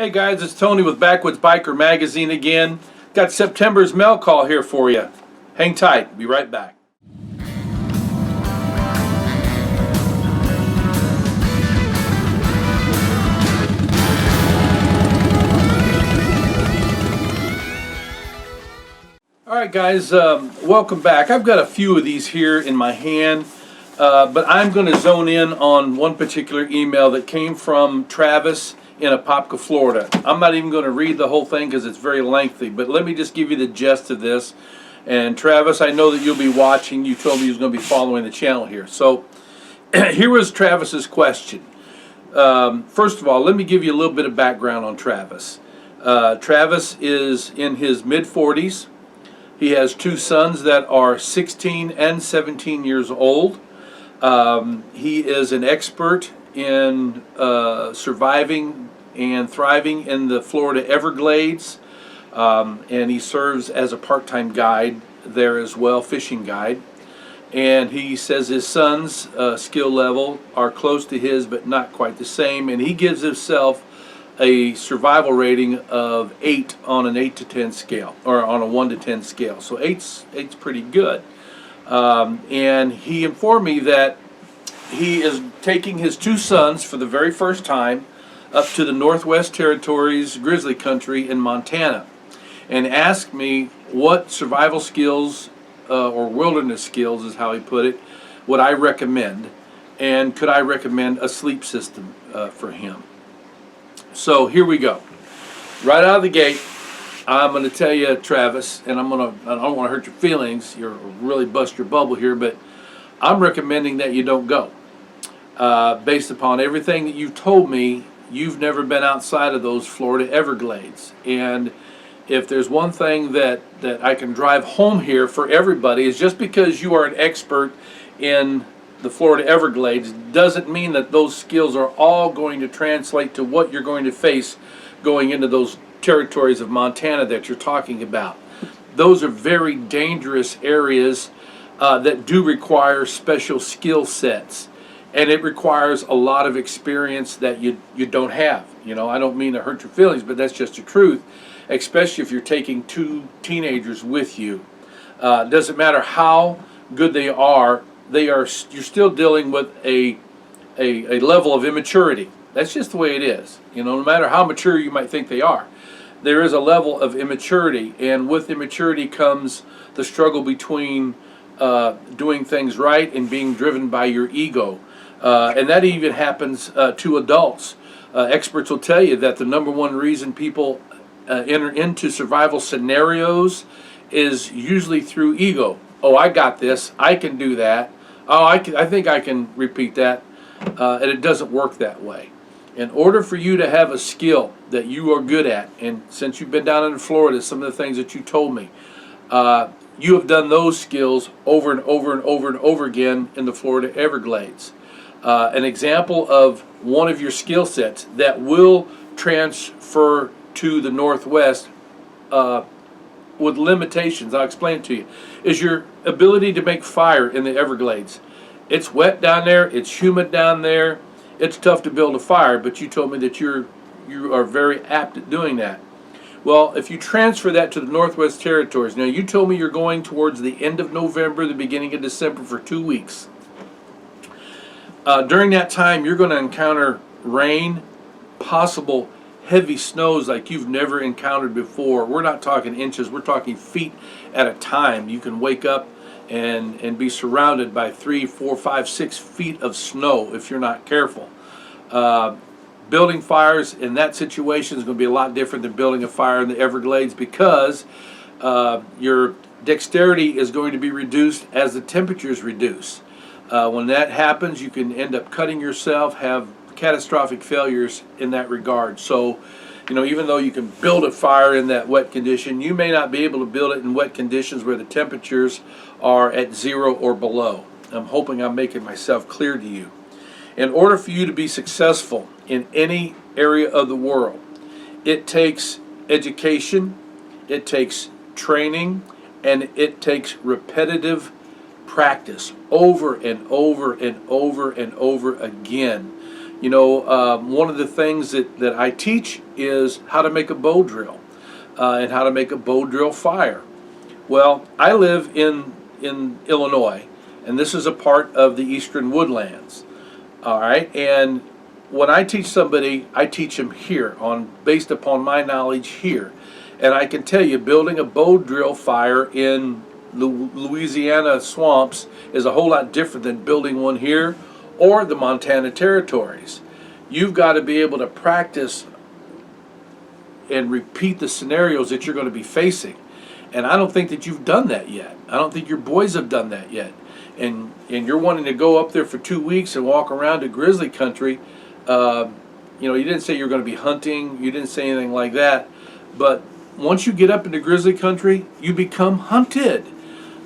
Hey guys, it's Tony with Backwoods Biker Magazine again. Got September's mail call here for you. Hang tight, be right back. Alright guys, welcome back. I've got a few of these here in my hand, but I'm going to zone in on one particular email that came from Travis in Apopka, Florida. I'm not even going to read the whole thing because it's very lengthy, but let me just give you the gist of this. And Travis, I know that you'll be watching. You told me you was going to be following the channel here. So here was Travis's question. First of all, let me give you a little bit of background on Travis. Travis is in his mid-40s. He has two sons that are 16 and 17 years old. He is an expert in surviving and thriving in the Florida Everglades, and he serves as a part-time guide there as well, fishing guide. And he says his son's skill level are close to his but not quite the same, and he gives himself a survival rating of 8 on an 8 to 10 scale, or on a 1 to 10 scale. So eight's pretty good. And he informed me that he is taking his two sons for the very first time up to the Northwest Territories grizzly country in Montana, and asked me what survival skills or wilderness skills is how he put it, would I recommend, and could I recommend a sleep system for him. So here we go. Right out of the gate, I'm going to tell you, Travis, and I don't want to hurt your feelings, you're really bust your bubble here, but I'm recommending that you don't go. Based upon everything that you've told me, you've never been outside of those Florida Everglades. And if there's one thing that I can drive home here for everybody, is just because you are an expert in the Florida Everglades doesn't mean that those skills are all going to translate to what you're going to face going into those territories of Montana that you're talking about. Those are very dangerous areas that do require special skill sets. And it requires a lot of experience that you don't have. You know, I don't mean to hurt your feelings, but that's just the truth, especially if you're taking two teenagers with you. Doesn't matter how good they are, you're still dealing with a level of immaturity. That's just the way it is. You know, no matter how mature you might think they are, there is a level of immaturity, and with immaturity comes the struggle between doing things right and being driven by your ego. And that even happens to adults. Experts will tell you that the number one reason people enter into survival scenarios is usually through ego. Oh, I got this. I can do that. Oh, I think I can repeat that. And it doesn't work that way. In order for you to have a skill that you are good at, and since you've been down in Florida, some of the things that you told me, you have done those skills over and over and over and over again in the Florida Everglades. An example of one of your skill sets that will transfer to the Northwest with limitations, I'll explain it to you, is your ability to make fire in the Everglades. It's wet down there, it's humid down there, it's tough to build a fire, but you told me that you are very apt at doing that. Well, if you transfer that to the Northwest Territories, now you told me you're going towards the end of November, the beginning of December for 2 weeks. During that time, you're going to encounter rain, possible heavy snows like you've never encountered before. We're not talking inches, we're talking feet at a time. You can wake up and be surrounded by 3, 4, 5, 6 feet of snow if you're not careful. Building fires in that situation is going to be a lot different than building a fire in the Everglades, because your dexterity is going to be reduced as the temperatures reduce. When that happens, you can end up cutting yourself, have catastrophic failures in that regard. So, you know, even though you can build a fire in that wet condition, you may not be able to build it in wet conditions where the temperatures are at 0 or below. I'm hoping I'm making myself clear to you. In order for you to be successful in any area of the world, it takes education, it takes training, and it takes repetitive practice over and over and over and over again. One of the things that I teach is how to make a bow drill and how to make a bow drill fire. Well, I live in Illinois, and this is a part of the eastern woodlands. All right, and when I teach somebody, I teach them here based upon my knowledge here, and I can tell you, building a bow drill fire in Louisiana swamps is a whole lot different than building one here or the Montana territories. You've got to be able to practice and repeat the scenarios that you're going to be facing. And I don't think that you've done that yet. I don't think your boys have done that yet. And you're wanting to go up there for 2 weeks and walk around to grizzly country. You didn't say you're going to be hunting. You didn't say anything like that. But once you get up into grizzly country, you become hunted,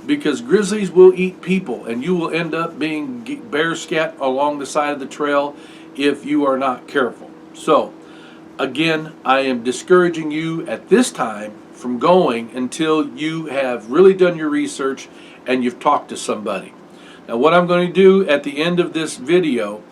because grizzlies will eat people, and you will end up being bear scat along the side of the trail if you are not careful. So, again, I am discouraging you at this time from going until you have really done your research and you've talked to somebody. Now, what I'm going to do at the end of this video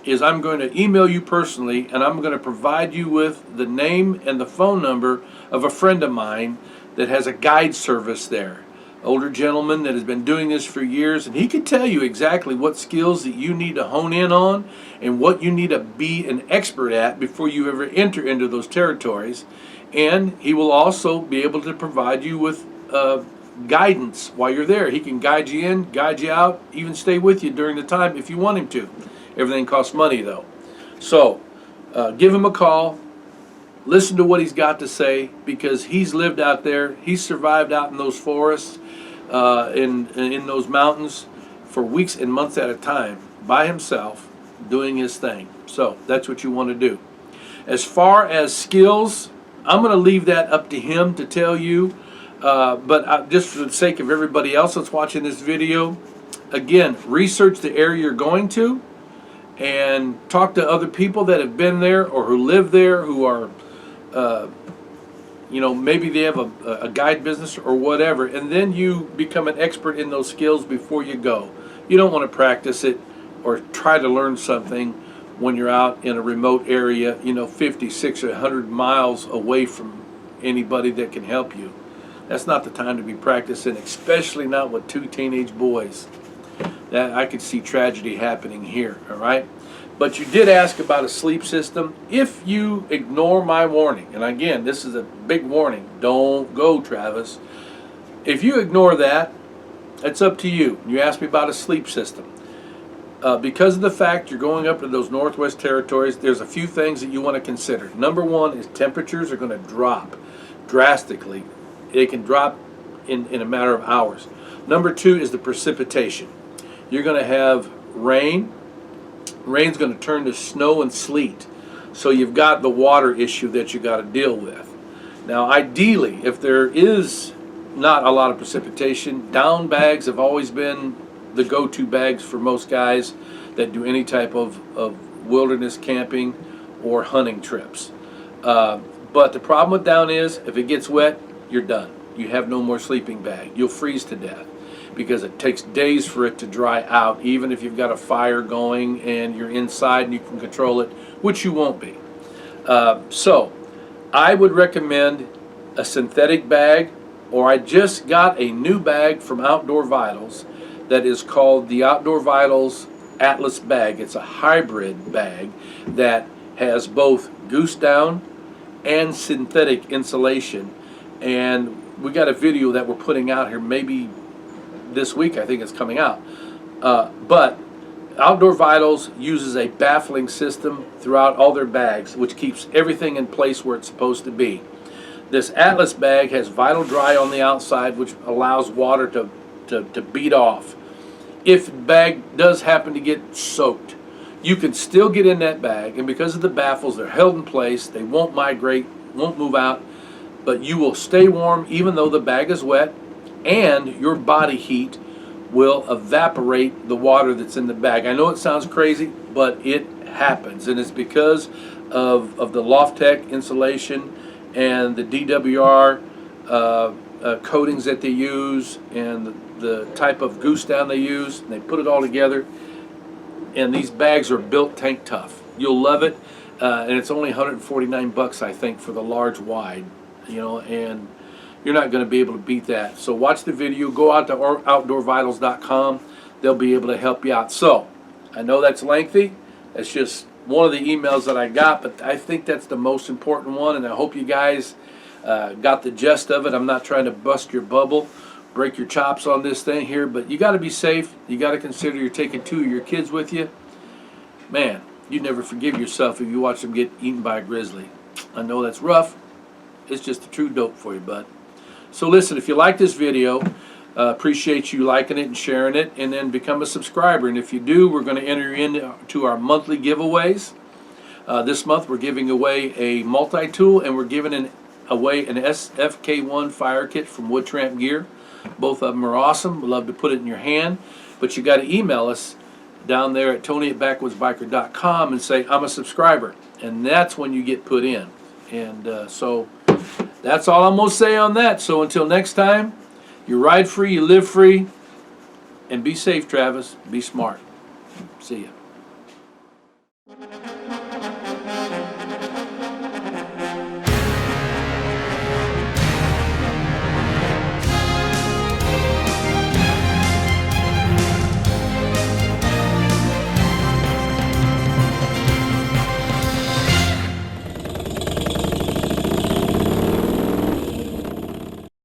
is I'm going to email you personally, and I'm going to provide you with the name and the phone number of a friend of mine that has a guide service there. Older gentleman that has been doing this for years, and he can tell you exactly what skills that you need to hone in on and what you need to be an expert at before you ever enter into those territories. And he will also be able to provide you with guidance while you're there. He can guide you in, guide you out, even stay with you during the time if you want him to. Everything costs money though. So give him a call. Listen to what he's got to say, because he's lived out there. He's survived out in those forests, in those mountains for weeks and months at a time by himself doing his thing. So that's what you want to do. As far as skills, I'm going to leave that up to him to tell you. But just for the sake of everybody else that's watching this video, again, research the area you're going to and talk to other people that have been there or who live there, who are maybe they have a guide business or whatever, and then you become an expert in those skills before you go. You don't want to practice it or try to learn something when you're out in a remote area, 50, 60, 100 miles away from anybody that can help you. That's not the time to be practicing, especially not with 2 teenage boys. That I could see tragedy happening here, all right? But you did ask about a sleep system. If you ignore my warning, and again, this is a big warning, don't go, Travis. If you ignore that, it's up to you. You asked me about a sleep system. Because of the fact you're going up to those Northwest Territories, there's a few things that you want to consider. Number one is temperatures are going to drop drastically. They can drop in a matter of hours. Number two is the precipitation. You're going to have rain. Rain's going to turn to snow and sleet. So you've got the water issue that you got to deal with. Now, ideally, if there is not a lot of precipitation, down bags have always been the go-to bags for most guys that do any type of wilderness camping or hunting trips. But the problem with down is, if it gets wet, you're done. You have no more sleeping bag. You'll freeze to death, because it takes days for it to dry out, even if you've got a fire going and you're inside and you can control it, which you won't be. So I would recommend a synthetic bag, or I just got a new bag from Outdoor Vitals that is called the Outdoor Vitals Atlas bag. It's a hybrid bag that has both goose down and synthetic insulation. And we got a video that we're putting out here maybe this week. I think it's coming out. But Outdoor Vitals uses a baffling system throughout all their bags, which keeps everything in place where it's supposed to be. This Atlas bag has Vital Dry on the outside, which allows water to beat off. If the bag does happen to get soaked, you can still get in that bag, and because of the baffles, they're held in place. They won't migrate, won't move out, but you will stay warm even though the bag is wet, and your body heat will evaporate the water that's in the bag. I know it sounds crazy, but it happens, and it's because of the Loftech insulation and the DWR coatings that they use, and the type of goose down they use. And they put it all together, and these bags are built tank tough. You'll love it, and it's only 149 bucks, I think, for the large wide. And you're not going to be able to beat that. So watch the video. Go out to outdoorvitals.com. They'll be able to help you out. So I know that's lengthy. That's just one of the emails that I got, but I think that's the most important one, and I hope you guys got the gist of it. I'm not trying to bust your bubble, break your chops on this thing here, but you got to be safe. You got to consider you're taking 2 of your kids with you. Man, you'd never forgive yourself if you watch them get eaten by a grizzly. I know that's rough. It's just the true dope for you, bud. So listen, if you like this video, appreciate you liking it and sharing it, and then become a subscriber. And if you do, we're going to enter into our monthly giveaways. This month we're giving away a multi-tool, and we're giving away an SFK1 fire kit from Wood Tramp Gear. Both of them are awesome. We'd love to put it in your hand, but you got to email us down there at tony@backwoodsbiker.com and say, I'm a subscriber, and that's when you get put in. And so that's all I'm going to say on that. So until next time, you ride free, you live free, and be safe, Travis. Be smart. See ya.